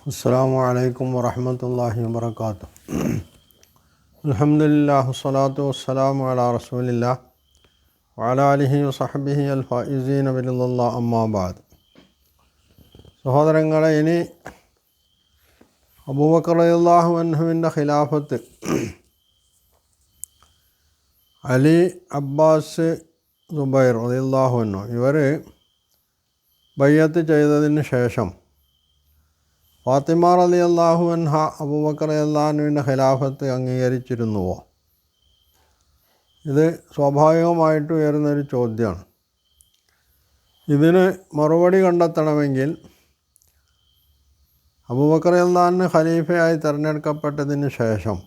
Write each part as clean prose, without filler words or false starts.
അസ്സലാമു അലൈക്കും വറഹ്മത്തുള്ളാഹി വബറകാതുഹു. അൽഹംദുലില്ലാഹി വസ്സലാത്തു വസ്സലാമു അലാ റസൂലില്ലാഹി വഅലാ ആലിഹി വസഹ്ബിഹി അൽ ഫായിസീന ബിറിളല്ലാഹി അമ്മാ ബഅദ്. സഹോദരങ്ങളെ, ഇനി അബൂബക്കർ റളിയല്ലാഹു അൻഹുവിൻ്റെ ഖിലാഫത്ത് അലി, അബ്ബാസ്, സുബൈർ റളിയല്ലാഹു അൻഹു ഇവർ ബൈഅത്ത് ചെയ്തതിന് ശേഷം ഫാത്തിമ റളിയല്ലാഹു അൻഹ അബൂബക്കർ റളിയല്ലാഹു അൻഹുവിൻ്റെ ഖിലാഫത്ത് അംഗീകരിച്ചിരുന്നുവോ? ഇത് സ്വാഭാവികമായിട്ട് ഉയരുന്നൊരു ചോദ്യമാണ്. ഇതിന് മറുപടി കണ്ടെത്തണമെങ്കിൽ അബൂബക്കർ റളിയല്ലാഹു അൻഹു ഖലീഫയായി തിരഞ്ഞെടുക്കപ്പെട്ടതിന് ശേഷം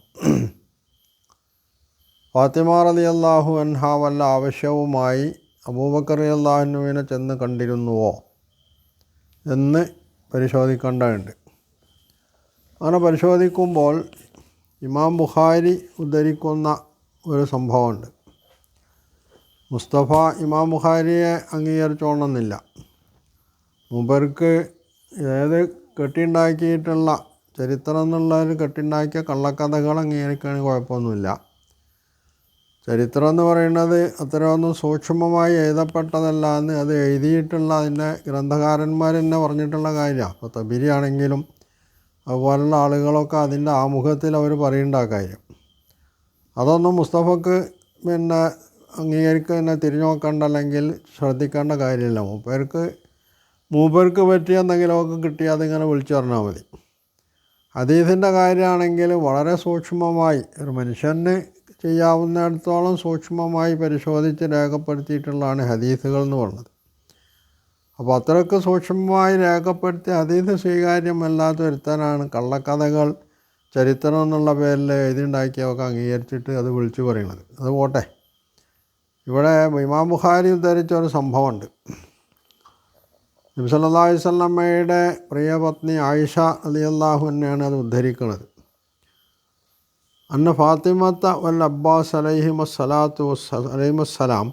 ഫാത്തിമ റളിയല്ലാഹു അൻഹ വല്ല ആവശ്യവുമായി അബൂബക്കർ റളിയല്ലാഹു അൻഹുവിനെ ചെന്ന് കണ്ടിരുന്നുവോ എന്ന് പരിശോധിക്കേണ്ടതുണ്ട്. അങ്ങനെ പരിശോധിക്കുമ്പോൾ ഇമാം ബുഖാരി ഉദ്ധരിക്കുന്ന ഒരു സംഭവമുണ്ട്. മുസ്തഫ ഇമാം ബുഖാരിയെ അംഗീകരിച്ചോണമെന്നില്ല. മൂപ്പർക്ക് ഏത് കെട്ടിയുണ്ടാക്കിയിട്ടുള്ള ചരിത്രം എന്നുള്ളൊരു കെട്ടിയുണ്ടാക്കിയ കള്ളക്കഥകൾ അംഗീകരിക്കുകയാണെങ്കിൽ കുഴപ്പമൊന്നുമില്ല. ചരിത്രം എന്ന് പറയുന്നത് അത്രയൊന്നും സൂക്ഷ്മമായി എഴുതപ്പെട്ടതല്ല എന്ന് അത് എഴുതിയിട്ടുള്ള അതിൻ്റെ ഗ്രന്ഥകാരന്മാർ തന്നെ പറഞ്ഞിട്ടുള്ള കാര്യമാണ്. ഇപ്പോൾ തബരി ആണെങ്കിലും അതുപോലുള്ള ആളുകളൊക്കെ അതിൻ്റെ ആമുഖത്തിൽ അവർ പറയേണ്ട കാര്യം. അതൊന്നും മുസ്തഫക്ക് അംഗീകരിക്കുക തിരിഞ്ഞു നോക്കേണ്ട അല്ലെങ്കിൽ ശ്രദ്ധിക്കേണ്ട കാര്യമില്ല. മൂപ്പർക്ക് പറ്റിയ എന്തെങ്കിലുമൊക്കെ കിട്ടിയാൽ അതിങ്ങനെ വിളിച്ചു പറഞ്ഞാൽ മതി. ഹദീസിൻ്റെ കാര്യമാണെങ്കിൽ വളരെ സൂക്ഷ്മമായി ഒരു മനുഷ്യന് ചെയ്യാവുന്നിടത്തോളം സൂക്ഷ്മമായി പരിശോധിച്ച് രേഖപ്പെടുത്തിയിട്ടുള്ളതാണ് ഹദീസുകൾ എന്ന് പറയുന്നത്. അപ്പോൾ അത്രയ്ക്ക് സൂക്ഷ്മമായി രേഖപ്പെടുത്തി ഹദീസ് സ്വീകാര്യമല്ലാത്ത ഒരുത്തനാണ് കള്ളക്കഥകൾ ചരിത്രം എന്നുള്ള പേരിൽ എഴുതിയുണ്ടാക്കിയൊക്കെ അംഗീകരിച്ചിട്ട് അത് വിളിച്ചു പറയുന്നത്. അത് പോട്ടെ. ഇവിടെ ഇമാം ബുഖാരി ഉദ്ധരിച്ച ഒരു സംഭവമുണ്ട്. നബി സല്ലല്ലാഹു അലൈഹി വസല്ലമയുടെ പ്രിയപത്നി ആയിഷ റളിയല്ലാഹു അൻഹയാണ് അത് ഉദ്ധരിക്കുന്നത്. അന്ന ഫാത്തിമത്ത വൽ അബ്ബാസ് അലൈഹിമുസ്സലാം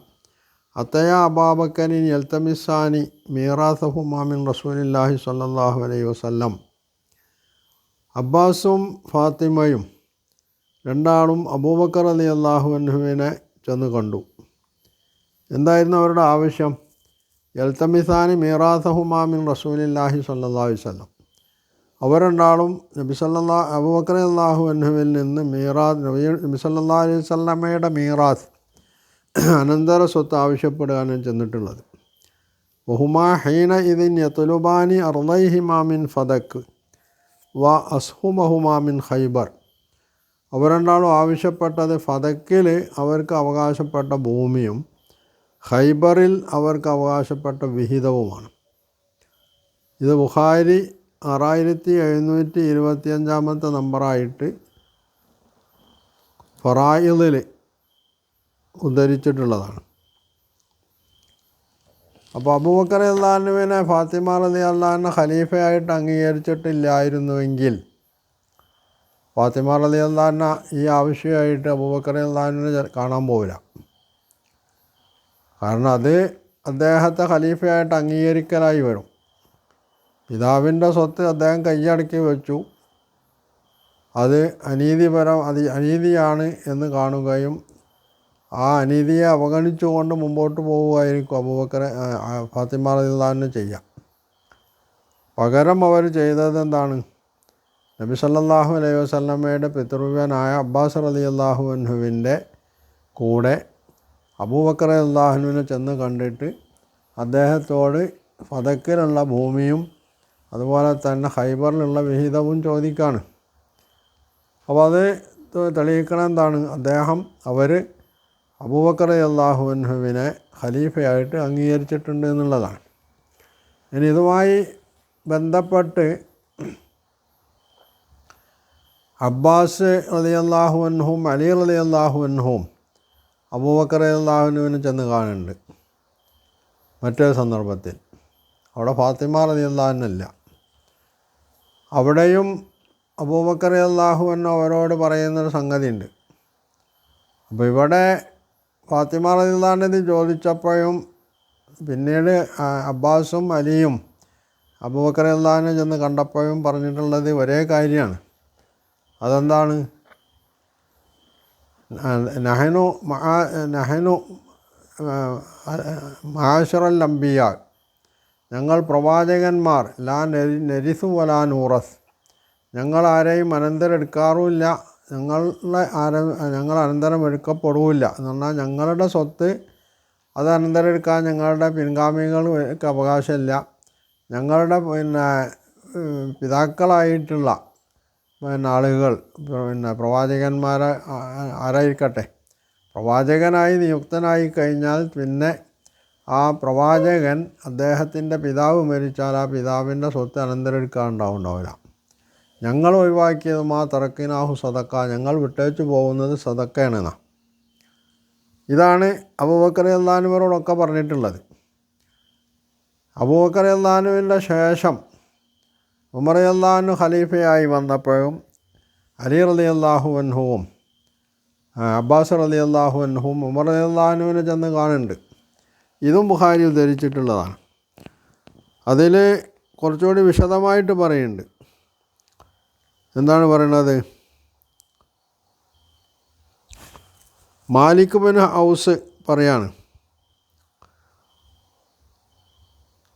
അത്തയ അബൂബക്കറിൻ യൽതമിസാനി മീറാസഹുമാ മിൻ റസൂലില്ലാഹി സ്വല്ലല്ലാഹു അലൈഹി വസല്ലം. അബ്ബാസും ഫാത്തിമയും രണ്ടാളും അബൂബക്കർ റളിയല്ലാഹു അൻഹുവിനെ ചെന്ന് കണ്ടു. എന്തായിരുന്നു അവരുടെ ആവശ്യം? യൽതമിസാനി മീറാസഹുമാ മിൻ റസൂലില്ലാഹി സ്വല്ലല്ലാഹു അലൈഹി വസല്ലം. അവർ രണ്ടാളും അബൂബക്കർ റളിയല്ലാഹു അൻഹുവിൽ നിന്ന് നബി സല്ലല്ലാഹു അലൈഹി വസല്ലമയുടെ മീറാസ് അനന്തര സ്വത്ത് ആവശ്യപ്പെടുകയാണ് ചെന്നിട്ടുള്ളത്. വഹുമാ ഹീന ഇതിൻ യത്ലുബാനി അർളൈഹിമാ മിൻ ഫദക്ക് വ അസ്ഹുമഹുമാ മിൻ ഖൈബർ. അവർ രണ്ടാളും ആവശ്യപ്പെട്ടത് ഫദക്കിൽ അവർക്ക് അവകാശപ്പെട്ട ഭൂമിയും ഖൈബറിൽ അവർക്ക് അവകാശപ്പെട്ട വിഹിതവുമാണ്. ഇത് ബുഖാരി 6725 നമ്പറായിട്ട് ഫറായിദിൽ ഉദ്ധരിച്ചിട്ടുള്ളതാണ്. അപ്പോൾ അബൂബക്കർ റളിയല്ലാഹു അൻഹുവിനെ ഫാത്തിമ റളിയല്ലാഹു അൻഹ ഖലീഫയായിട്ട് അംഗീകരിച്ചിട്ടില്ലായിരുന്നുവെങ്കിൽ ഫാത്തിമ റളിയല്ലാഹു അൻഹ ഈ ആവശ്യമായിട്ട് അബൂബക്കർ റളിയല്ലാഹു അൻഹുവിനെ കാണാൻ പോവില്ല. കാരണം അത് അദ്ദേഹത്തെ ഖലീഫയായിട്ട് അംഗീകരിക്കലായി വരും. പിതാവിൻ്റെ സ്വത്ത് അദ്ദേഹം കൈയടക്കി വെച്ചു. അത് അനീതിയാണ് എന്ന് കാണുകയും ആ അനീതിയെ അവഗണിച്ചുകൊണ്ട് മുമ്പോട്ട് പോവുകയായിരിക്കും ഫാത്തിമ റളിയല്ലാഹു അൻഹ ചെയ്യുക. പകരം അവർ ചെയ്തത് എന്താണ്? നബി സല്ലല്ലാഹു അലൈഹി വസല്ലമയുടെ പിതൃവ്യനായ അബ്ബാസ് റളിയല്ലാഹു അൻഹുവിൻ്റെ കൂടെ അബൂബക്കർ റളിയല്ലാഹു അൻഹുവിനെ ചെന്ന് കണ്ടിട്ട് അദ്ദേഹത്തോട് ഫദക്കിലുള്ള ഭൂമിയും അതുപോലെ തന്നെ ഖൈബറിലുള്ള വിഹിതവും ചോദിക്കുകയാണ്. അപ്പോൾ അത് തെളിയിക്കണം എന്താണ്? അവർ അബൂബക്കർ റളിയല്ലാഹു അൻഹുവിനെ ഖലീഫയായിട്ട് അംഗീകരിച്ചിട്ടുണ്ട് എന്നുള്ളതാണ്. ഇനി ഇതുമായി ബന്ധപ്പെട്ട് അബ്ബാസ് റളിയല്ലാഹു അൻഹും അലി റളിയല്ലാഹു അൻഹും അബൂബക്കർ റളിയല്ലാഹു അൻഹുവിനെ ചെന്ന് കാണുന്നുണ്ട് മറ്റൊരു സന്ദർഭത്തിൽ. അവിടെ ഫാത്തിമ റളിയല്ലാഹു അൻഹ ഇല്ല. അവിടെയും അബൂബക്കർ റളിയല്ലാഹു അൻഹു അവരോട് പറയുന്നൊരു സംഗതിയുണ്ട്. അപ്പോൾ ഇവിടെ ഫാത്തിമ റളിയല്ലാഹു അൻഹ ചോദിച്ചപ്പോഴും പിന്നീട് അബ്ബാസും അലിയും അബൂബക്കർ റളിയല്ലാഹു ചെന്ന് കണ്ടപ്പോഴും പറഞ്ഞിട്ടുള്ളത് ഒരേ കാര്യമാണ്. അതെന്താണ്? നഹനു മആശറൽ അംബിയാ, ഞങ്ങൾ പ്രവാചകന്മാർ ലാ നരിസു വലാ നൂറസ്, ഞങ്ങൾ ആരെയും അനന്തരം ഞങ്ങൾ അനന്തരം എടുക്കപ്പെടില്ല എന്ന് പറഞ്ഞാൽ ഞങ്ങളുടെ സ്വത്ത് അത് അനന്തരം എടുക്കാൻ ഞങ്ങളുടെ പിൻഗാമികൾക്ക് അവകാശമില്ല. ഞങ്ങളുടെ പിതാക്കളായിട്ടുള്ള ആളുകൾ പ്രവാചകന്മാരെ ആരായിരിക്കട്ടെ, പ്രവാചകനായി നിയുക്തനായി കഴിഞ്ഞാൽ പിന്നെ ആ പ്രവാചകൻ അദ്ദേഹത്തിൻ്റെ പിതാവ് മരിച്ചാൽ ആ പിതാവിൻ്റെ സ്വത്ത് അനന്തരം എടുക്കാനുണ്ടാവില്ല. ഞങ്ങൾ ഒഴിവാക്കിയത് മാ തറക്കിനാഹു സദക്ക, ഞങ്ങൾ വിട്ടേച്ചു പോകുന്നത് സദക്കയാണെന്നാണ്. ഇതാണ് അബൂബക്കർ റളിയല്ലാഹുവിനോടൊക്കെ പറഞ്ഞിട്ടുള്ളത്. അബൂബക്കർ റളിയല്ലാഹുവിൻ്റെ ശേഷം ഉമർ റളിയല്ലാഹു ഖലീഫയായി വന്നപ്പോഴും അലി റളിയല്ലാഹു അൻഹുവും അബ്ബാസ് റളിയല്ലാഹു അൻഹുവും ഉമർ റളിയല്ലാഹുവിനെ ചെന്ന് കാണുന്നുണ്ട്. ഇതും ബുഖാരി ഉദ്ധരിച്ചിട്ടുള്ളതാണ്. അതിൽ കുറച്ചുകൂടി വിശദമായിട്ട് പറയുന്നുണ്ട്. എന്താണ് പറയണത്? മാലിക് ബിൻ ഔസ് പറയാണ്,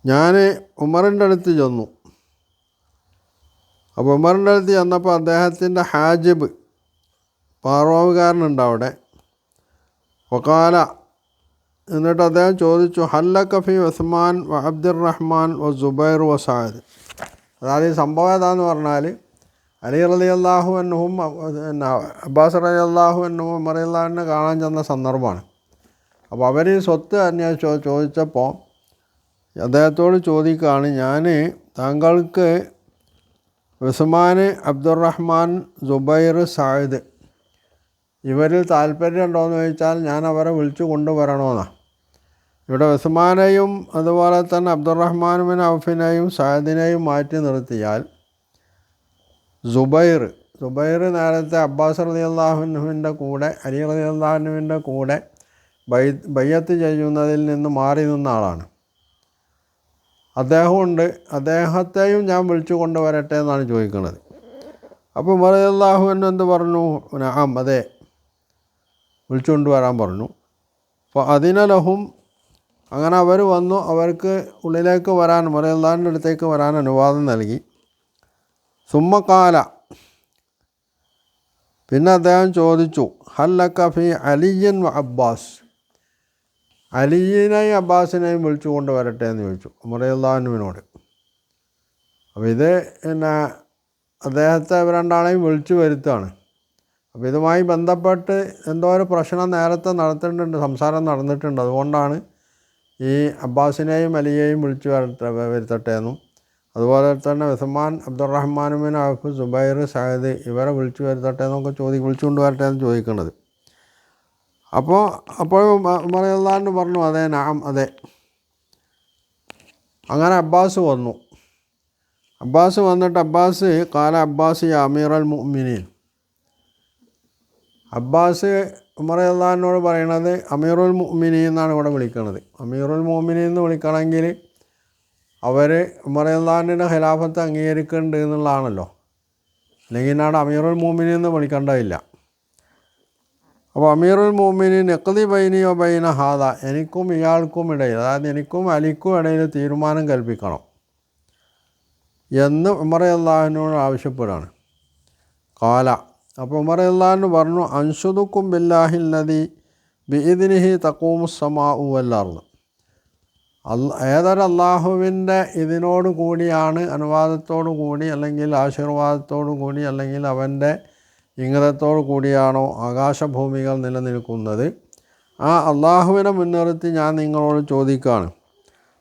ഞാൻ ഉമറിൻ്റെ അടുത്ത് ചെന്നു. അപ്പോൾ ഉമറിൻ്റെ അടുത്ത് ചെന്നപ്പോൾ അദ്ദേഹത്തിൻ്റെ ഹാജിബ് പാറോവുകാരനുണ്ട് അവിടെ. വക്കാല, എന്നിട്ട് അദ്ദേഹം ചോദിച്ചു, ഹല്ലക ഫി ഉസ്മാൻ വ അബ്ദുറഹ്മാൻ വ സുബൈർ വ സഅദ്. അതായത് ഈ സംഭവം ഏതാന്ന് പറഞ്ഞാൽ അലി റളിയല്ലാഹു അൻഹും അബ്ബാസ് റളിയല്ലാഹു അൻഹും ഉമർ റളിയല്ലാഹുവിനെ കാണാൻ ചെന്ന സന്ദർഭമാണ്. അപ്പോൾ അവർ ഈ സ്വത്ത് ചോദിച്ചപ്പോൾ അദ്ദേഹത്തോട് ചോദിക്കുകയാണ്, ഞാൻ താങ്കൾക്ക് ഉസ്മാൻ, അബ്ദുറഹ്മാൻ, സുബൈർ, സഅദ് ഇവരിൽ താല്പര്യം ഉണ്ടോയെന്ന് ചോദിച്ചാൽ ഞാൻ അവരെ വിളിച്ചു കൊണ്ടുവരണമെന്നാണ്. ഇവിടെ ഉസ്മാനെയും അതുപോലെ തന്നെ അബ്ദുറഹ്മാൻ ബിൻ ഔഫിനെയും സഅദിനെയും മാറ്റി നിർത്തിയാൽ സുബൈർ നേരത്തെ അബ്ബാസ് റളിയല്ലാഹുവിൻ്റെ കൂടെ അലി റളിയല്ലാഹുവിൻ്റെ കൂടെ ബയ്യത്ത് ചെയ്യുന്നതിൽ നിന്ന് മാറി നിന്ന ആളാണ്. അദ്ദേഹമുണ്ട്, അദ്ദേഹത്തെയും ഞാൻ വിളിച്ചു കൊണ്ടുവരട്ടെ എന്നാണ് ചോദിക്കുന്നത്. അപ്പോൾ ഉമർ റളിയല്ലാഹു അൻഹു എന്ത് പറഞ്ഞു? നഅം, അതെ, വിളിച്ചുകൊണ്ട് വരാൻ പറഞ്ഞു. അപ്പോൾ അതിനലഹും, അങ്ങനെ അവർ വന്നു. അവർക്ക് ഉള്ളിലേക്ക് വരാൻ, ഉമർ റളിയല്ലാഹുവിൻ്റെ അടുത്തേക്ക് വരാൻ അനുവാദം നൽകി. സുമ്മക്കാല, പിന്നെ അദ്ദേഹം ചോദിച്ചു, ഹല്ലക ഫി അലിയൻ വ അബ്ബാസ്, അലിയിനെയും അബ്ബാസിനെയും വിളിച്ചു കൊണ്ട് വരട്ടെ എന്ന് ചോദിച്ചു ഉമർ റളിയല്ലാഹുവിനോട്. അപ്പോൾ ഇത് അദ്ദേഹത്തെ രണ്ടാളെയും വിളിച്ചു വരുത്താണ്. അപ്പോൾ ഇതുമായി ബന്ധപ്പെട്ട് എന്തോ ഒരു പ്രശ്നം നേരത്തെ സംസാരം നടന്നിട്ടുണ്ട്. അതുകൊണ്ടാണ് ഈ അബ്ബാസിനെയും അലിയെയും വിളിച്ചു വരുത്തട്ടെ എന്നും അതുപോലെ തന്നെ ഉസ്മാൻ, അബ്ദുറഹ്മാൻ ബിൻ ഔഫ്, സുബൈർ, സഅദ് ഇവരെ വിളിച്ചു വരുത്തട്ടെ എന്നൊക്കെ വിളിച്ചുകൊണ്ട് വരട്ടെ എന്ന് ചോദിക്കുന്നത്. അപ്പോൾ ഉമർ റളിയല്ലാഹു പറഞ്ഞു, അതെ, നഅം, അതെ. അങ്ങനെ അബ്ബാസ് വന്നു. അബ്ബാസ് വന്നിട്ട് കാല അബ്ബാസ് യാ അമീറൽ മുഅ്മിനീൻ, അബ്ബാസ് ഉമർ റളിയല്ലാഹുവിനോട് പറയണത് അമീറുൽ മുഅ്മിനീൻ എന്നാണ് ഇവിടെ വിളിക്കുന്നത്. അമീറുൽ മുഅ്മിനീൻ എന്ന് വിളിക്കണമെങ്കിൽ അവർ ഉമർ റളിയല്ലാഹുവിൻ്റെ ഖിലാഫത്ത് അംഗീകരിക്കുന്നുണ്ട് എന്നുള്ളതാണല്ലോ. അല്ലെങ്കിൽ നാട് അമീറുൽ മുഅ്മിനീൻ എന്ന് വിളിക്കേണ്ടതില്ല. അപ്പോൾ അമീറുൽ മുഅ്മിനീൻ ഇഖ്ദി ബൈനി വ ബൈന ഹാദ, എനിക്കും ഇയാൾക്കും ഇടയിൽ, അതായത് എനിക്കും അലിക്കും ഇടയിൽ തീരുമാനം കൽപ്പിക്കണം എന്ന് ഉമർ റളിയല്ലാഹുവിനോട് ആവശ്യപ്പെടുകയാണ്. കാല, അപ്പോൾ ഉമർ റളിയല്ലാഹു പറഞ്ഞു, അൻഷുദുക്കും ബില്ലാഹില്ലദി ബിഇദ്നിഹി തഖൂമുസ് സമാഉ വൽ അർദ്, ഏതൊരു അള്ളാഹുവിൻ്റെ ഇതിനോട് കൂടിയാണ്, അനുവാദത്തോടു കൂടി അല്ലെങ്കിൽ ആശീർവാദത്തോടു കൂടി അല്ലെങ്കിൽ അവൻ്റെ ഇംഗിതത്തോടു കൂടിയാണോ ആകാശഭൂമികൾ നിലനിൽക്കുന്നത്, ആ അള്ളാഹുവിനെ മുൻനിർത്തി ഞാൻ നിങ്ങളോട് ചോദിക്കുകയാണ്,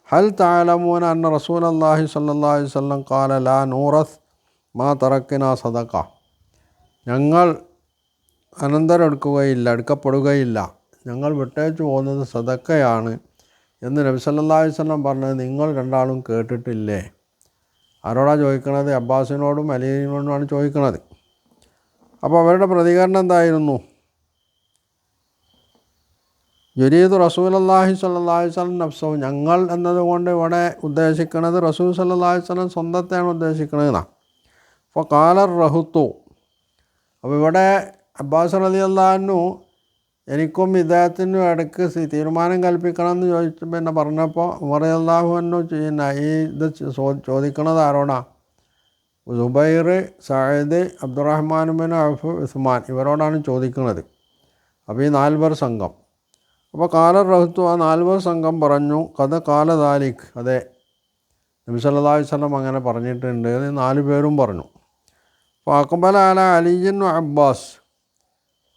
ഹൽ തഅലമൂന അന്ന റസൂലല്ലാഹി സ്വല്ലല്ലാഹു അലൈഹി വസല്ലം ഖാല ലാ നൂറസ് മാ തറക്നാ സദഖ, ഞങ്ങൾ അനന്തരം എടുക്കപ്പെടുകയില്ല, ഞങ്ങൾ വിട്ടേച്ചു പോകുന്നത് സദക്കയാണ് എന്ന് നബി സല്ലല്ലാഹു അലൈഹി വസല്ലം പറഞ്ഞത് നിങ്ങൾ രണ്ടാളും കേട്ടിട്ടില്ലേ? ആരോടാണ് ചോദിക്കണത്? അബ്ബാസിനോടും അലിയോടുമാണ് ചോദിക്കണത്. അപ്പോൾ അവരുടെ പ്രതികരണം എന്തായിരുന്നു? യുരീദ് റസൂലുള്ളാഹി സ്വല്ലല്ലാഹു അലൈഹി വസല്ലം നഫ്സഹു, ഞങ്ങൾ എന്നതുകൊണ്ട് ഇവിടെ ഉദ്ദേശിക്കുന്നത് റസൂൽ സ്വല്ലല്ലാഹു അലൈഹി വസല്ലം സ്വന്തത്തെയാണ് ഉദ്ദേശിക്കുന്നതെന്നാണ്. അപ്പോൾ കാലർ റഹുത്തു, അപ്പോൾ ഇവിടെ അബ്ബാസ് റളിയല്ലാഹു അൻഹു എനിക്കും ഇദ്ദേഹത്തിനും ഇടയ്ക്ക് തീരുമാനം കൽപ്പിക്കണമെന്ന് പിന്നെ പറഞ്ഞപ്പോൾ ഉമർ റളിയല്ലാഹു അൻഹു ഇത് ചോദിക്കണത് ആരോടാണ്? സുബൈർ, സഅദ്, അബ്ദുറഹ്മാൻ ബിൻ ഔഫ്, ഉസ്മാൻ, ഇവരോടാണ് ചോദിക്കുന്നത്. അപ്പോൾ ഈ 4 പേർ സംഘം. അപ്പോൾ കാലർ റഹ്തു, ആ 4 പേർ സംഘം പറഞ്ഞു, കഥ കാല ദാലിക്, അതെ നബി സല്ലല്ലാഹു അലൈഹി വസല്ലം അങ്ങനെ പറഞ്ഞിട്ടുണ്ട് എന്ന് 4 പേരും പറഞ്ഞു. അപ്പോൾ അക്ബല അല അലിയ്യിൻ അബ്ബാസ്,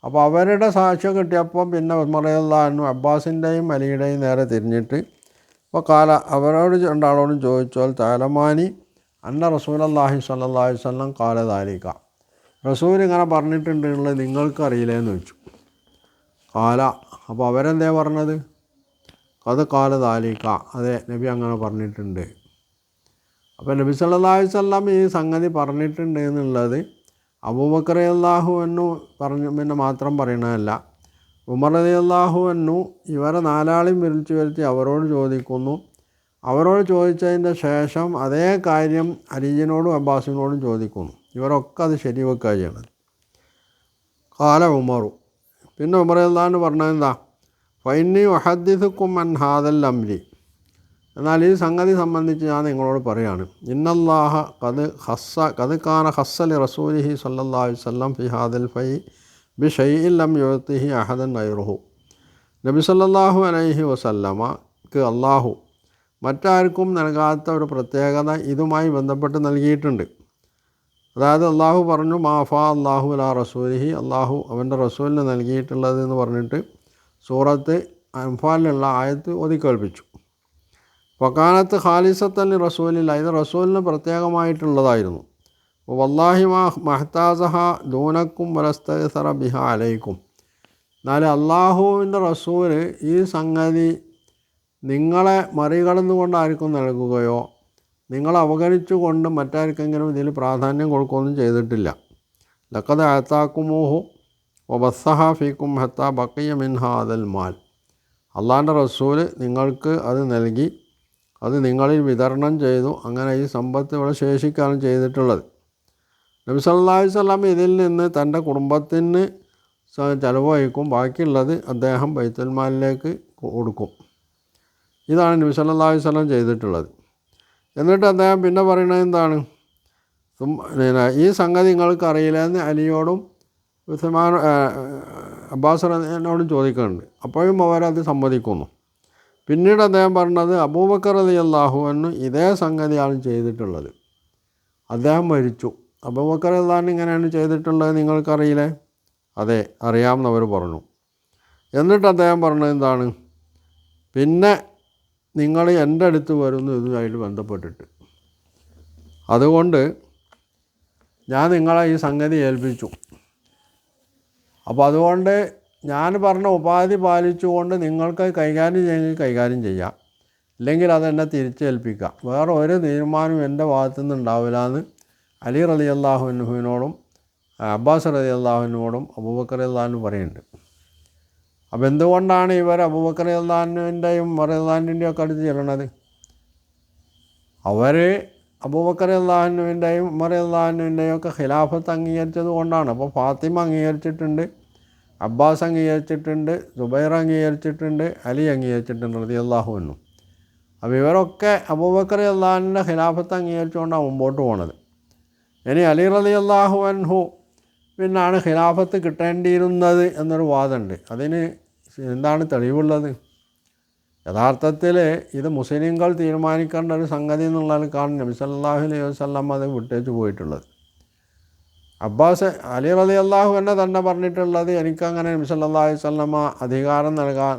അപ്പോൾ അവരുടെ സാക്ഷ്യം കിട്ടിയപ്പോൾ പിന്നെ ഉമർ റളിയല്ലാഹു അൻഹു അബ്ബാസിൻ്റെയും അലിയുടെയും നേരെ തിരിഞ്ഞിട്ട് അപ്പോൾ കാല അവരോട് രണ്ടാളോടും ചോദിച്ചാൽ തഅലമാനി അന്ന റസൂലുള്ളാഹി സ്വല്ലല്ലാഹു അലൈഹി വസല്ലം കാല ദാലിക, റസൂൽ ഇങ്ങനെ പറഞ്ഞിട്ടുണ്ട് എന്നുള്ളത് നിങ്ങൾക്ക് അറിയില്ലേന്ന് ചോദിച്ചു. കാല, അപ്പോൾ അവരെന്തേ പറഞ്ഞത്? അത് കാല ദാലിക, അതെ നബി അങ്ങനെ പറഞ്ഞിട്ടുണ്ട്. അപ്പോൾ നബി സല്ലല്ലാഹു അലൈഹി വസല്ലം ഈ സംഗതി പറഞ്ഞിട്ടുണ്ട് എന്നുള്ളത് അബൂബക്കർ റളിയല്ലാഹു അൻഹു പറഞ്ഞു പിന്നെ മാത്രം പറയണതല്ല. ഉമർ റളിയല്ലാഹു അൻഹു ഇവരെ 4 ആളെയും വിളിച്ചു വരുത്തി അവരോട് ചോദിക്കുന്നു. അവരോട് ചോദിച്ചതിൻ്റെ ശേഷം അതേ കാര്യം അലിയിനോടും അബ്ബാസിനോടും ചോദിക്കുന്നു. ഇവരൊക്കെ അത് ശരിവെക്കുക ചെയ്യണത്. കാല ഉമറു, പിന്നെ ഉമർ റളിയല്ലാഹു അൻഹു പറഞ്ഞത് എന്താ? ഫൈന്നി ഉഹദ്ദിസുക്കും അൻ ഹാദൽ അംരി, എന്നാൽ ഈ സംഗതി സംബന്ധിച്ച് ഞാൻ നിങ്ങളോട് പറയാണ്. ഇന്നല്ലാഹ ഖദ് കാന ഖസ്സലി റസൂലിഹി സ്വല്ലല്ലാഹു അലൈഹി വസല്ലം ഫി ഹാദൽ ഫൈ ബി ഷൈഇൻ ലം യുഅതിഹി അഹദൻ ഗൈറുഹു, നബി സല്ലല്ലാഹു അലൈഹി വസല്ലമക്ക് അള്ളാഹു മറ്റാർക്കും നൽകാത്ത ഒരു പ്രത്യേകത ഇതുമായി ബന്ധപ്പെട്ട് നൽകിയിട്ടുണ്ട്. അതായത് അള്ളാഹു പറഞ്ഞു മാഫാ അള്ളാഹു അലാ റസൂലിഹി, അള്ളാഹു അവൻ്റെ റസൂലിന് നൽകിയിട്ടുള്ളത് എന്ന് പറഞ്ഞിട്ട് സൂറത്ത് അൻഫാലിലുള്ള ആയത്ത് ഓതിക്കേൾപ്പിച്ചു. വകാനത്ത് ഖാലിസത്തൻ റസൂലില്ല, ഇത് റസൂലിന് പ്രത്യേകമായിട്ടുള്ളതായിരുന്നു. വല്ലാഹി മഹ്താസഹ ദൂനക്കും വലസ്തഗ്സറ ബിഹ അലൈക്കും, എന്നാൽ അള്ളാഹുവിൻ്റെ റസൂല് ഈ സംഗതി നിങ്ങളെ മറികടന്നുകൊണ്ട് ആർക്കും നൽകുകയോ നിങ്ങളെ അവഗണിച്ചുകൊണ്ട് മറ്റാർക്കെങ്കിലും ഇതിൽ പ്രാധാന്യം കൊടുക്കുകയൊന്നും ചെയ്തിട്ടില്ല. ലഖദ് അഅതാകുമൂഹു വബസ്സഹ ഫീക്കും ഹത്താ ബഖിയ മിൻ ഹാദൽ മാൽ, അള്ളാഹിൻ്റെ റസൂല് നിങ്ങൾക്ക് അത് നൽകി, അത് നിങ്ങളിൽ വിതരണം ചെയ്തു, അങ്ങനെ ഈ സമ്പത്ത് ഇവിടെ ശേഷിക്കാനും ചെയ്തിട്ടുള്ളത്. നബി സല്ലല്ലാഹു അലൈഹി വസല്ലം ഇതിൽ നിന്ന് തൻ്റെ കുടുംബത്തിന് ചെലവ് വഹിക്കും, ബാക്കിയുള്ളത് അദ്ദേഹം ബൈത്തുൽ മാലിലേക്ക് കൊടുക്കും. ഇതാണ് നബി സല്ലല്ലാഹു അലൈഹി വസല്ലം ചെയ്തിട്ടുള്ളത്. എന്നിട്ട് അദ്ദേഹം പിന്നെ പറയുന്നത് എന്താണ്? ഈ സംഗതി നിങ്ങൾക്ക് അറിയില്ലെന്ന് അലിയോടും ഉസ്മാൻ അബ്ബാസ് റളിയല്ലാഹുവിനോടും ചോദിക്കുന്നുണ്ട്. അപ്പോഴും അവരത് സമ്മതിക്കുന്നു. പിന്നീട് അദ്ദേഹം പറഞ്ഞത് അബൂബക്കർ റളിയല്ലാഹു അൻഹു ഇതേ സംഗതിയാണ് ചെയ്തിട്ടുള്ളത്, അദ്ദേഹം മരിച്ചു. അബൂബക്കർ റളിയല്ലാഹു അൻഹു ഇങ്ങനെയാണ് ചെയ്തിട്ടുള്ളത്, നിങ്ങൾക്കറിയില്ലേ? അതെ അറിയാമെന്നവർ പറഞ്ഞു. എന്നിട്ട് അദ്ദേഹം പറഞ്ഞത് എന്താണ്? പിന്നെ നിങ്ങൾ എൻ്റെ അടുത്ത് വരുന്നു ഇതുമായിട്ട് ബന്ധപ്പെട്ടിട്ട്, അതുകൊണ്ട് ഞാൻ നിങ്ങളെ ഈ സംഗതി ഏൽപ്പിച്ചു. അപ്പോൾ അതുകൊണ്ട് ഞാൻ പറഞ്ഞ ഉപാധി പാലിച്ചുകൊണ്ട് നിങ്ങൾക്ക് കൈകാര്യം ചെയ്യെങ്കിൽ കൈകാര്യം ചെയ്യാം, ഇല്ലെങ്കിൽ അതെന്നെ തിരിച്ചേൽപ്പിക്കാം. വേറെ ഒരു തീരുമാനവും എൻ്റെ ഭാഗത്തു നിന്ന് ഉണ്ടാവില്ല എന്ന് അലി റളിയല്ലാഹു അൻഹുവിനോടും അബ്ബാസ് റളിയല്ലാഹു അൻഹുവിനോടും അബൂബക്കർ റളിയല്ലാഹു അൻഹു പറയുന്നുണ്ട്. അപ്പോൾ എന്തുകൊണ്ടാണ് ഇവർ അബൂബക്കർ റളിയല്ലാഹു അൻഹുവിൻ്റെയും ഉമർ റളിയല്ലാഹു അൻഹുവിൻ്റെയും ഒക്കെ അടുത്ത് ചെല്ലണത്? അവർ അബൂബക്കർ റളിയല്ലാഹു അൻഹുവിൻ്റെയും ഉമർ റളിയല്ലാഹു അൻഹുവിൻ്റെയും ഒക്കെ ഖിലാഫത്ത് അംഗീകരിച്ചത് കൊണ്ടാണ്. അപ്പോൾ ഫാത്തിമ അംഗീകരിച്ചിട്ടുണ്ട്, അബ്ബാസ് അംഗീകരിച്ചിട്ടുണ്ട്, സുബൈർ അംഗീകരിച്ചിട്ടുണ്ട്, അലി അംഗീകരിച്ചിട്ടുണ്ട് റളിയല്ലാഹു അൻഹു. അപ്പോൾ ഇവരൊക്കെ അബൂബക്കർ റളിയല്ലാഹു അൻഹുവിൻ്റെ ഖിലാഫത്ത് അംഗീകരിച്ചുകൊണ്ടാണ് മുമ്പോട്ട് പോകുന്നത്. ഇനി അലി റളിയല്ലാഹു അൻഹു പിന്നാണ് ഖിലാഫത്ത് കിട്ടേണ്ടിയിരുന്നത് എന്നൊരു വാദമുണ്ട്. അതിന് എന്താണ് തെളിവുള്ളത്? യഥാർത്ഥത്തിൽ ഇത് മുസ്ലിങ്ങൾ തീരുമാനിക്കേണ്ട ഒരു സംഗതി എന്നുള്ളതിലേക്കാണ് നബി സല്ലല്ലാഹു അലൈഹി വസല്ലം അത് വിട്ടേച്ച് പോയിട്ടുള്ളത്. അബ്ബാസ് അലി റളിയല്ലാഹു അൻഹു തന്നെ പറഞ്ഞിട്ടുള്ളത് എനിക്കങ്ങനെ നബി സല്ലല്ലാഹു അലൈഹി വസല്ലം അധികാരം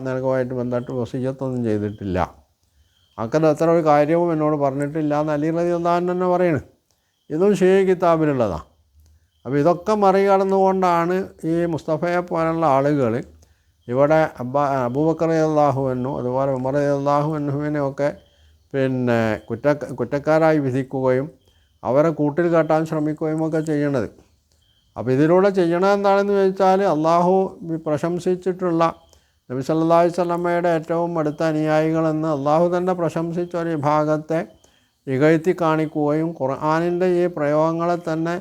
നൽകുമായിട്ട് ബന്ധപ്പെട്ട് വസിയ്യത്തൊന്നും ചെയ്തിട്ടില്ല, അങ്ങനെ അത്ര ഒരു കാര്യവും എന്നോട് പറഞ്ഞിട്ടില്ല എന്ന് അലി റളിയല്ലാഹു അൻഹു തന്നെ പറയണ്. ഇതും ഷിഈ കിതാബിലുള്ളതാണ്. അപ്പോൾ ഇതൊക്കെ മറികടന്നുകൊണ്ടാണ് ഈ മുസ്തഫയെ പോലുള്ള ആളുകൾ ഇവിടെ അബൂബക്കർ റളിയല്ലാഹു അൻഹു അതുപോലെ ഉമർ റളിയല്ലാഹു അൻഹുവിനെയൊക്കെ പിന്നെ കുറ്റക്കാരായി വിധിക്കുകയും അവരെ കൂട്ടിൽ കെട്ടാൻ ശ്രമിക്കുകയും ഒക്കെ ചെയ്യണത്. അപ്പോൾ ഇതിലൂടെ ചെയ്യണത് എന്താണെന്ന് ചോദിച്ചാൽ അള്ളാഹു പ്രശംസിച്ചിട്ടുള്ള നബി സല്ലല്ലാഹു അലൈഹി വസല്ലമയുടെ ഏറ്റവും അടുത്ത അനുയായികളെന്ന് അള്ളാഹു തന്നെ പ്രശംസിച്ച ഒരു വിഭാഗത്തെ ഇകഴ്ത്തി കാണിക്കുകയും ഖുർആനിൻ്റെ ഈ പ്രയോഗങ്ങളെ തന്നെ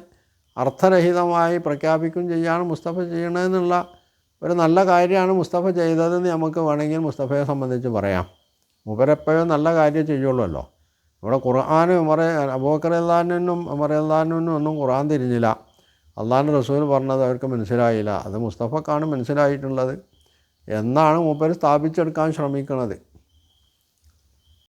അർത്ഥരഹിതമായി പ്രഖ്യാപിക്കുകയും ചെയ്യുകയാണ് മുസ്തഫ ചെയ്യണമെന്നുള്ള ഒരു നല്ല കാര്യമാണ് മുസ്തഫ ചെയ്തതെന്ന് നമുക്ക് വേണമെങ്കിൽ മുസ്തഫയെ സംബന്ധിച്ച് പറയാം. മൂപ്പരെപ്പോഴും നല്ല കാര്യം ചെയ്യുള്ളൂല്ലോ. ഇവിടെ ഖുർആൻ അബൂബക്കർ റളിയല്ലാഹുവിനും ഉമർ റളിയല്ലാഹുവിനും ഒന്നും ഖുർആൻ തിരിഞ്ഞില്ല. അള്ളാഹുവിൻ്റെ റസൂൽ പറഞ്ഞത് അവർക്ക് മനസ്സിലായില്ല. അത് മുസ്തഫക്കാണ് മനസ്സിലായിട്ടുള്ളത് എന്നാണ് മൂപ്പർ സ്ഥാപിച്ചെടുക്കാൻ ശ്രമിക്കുന്നത്.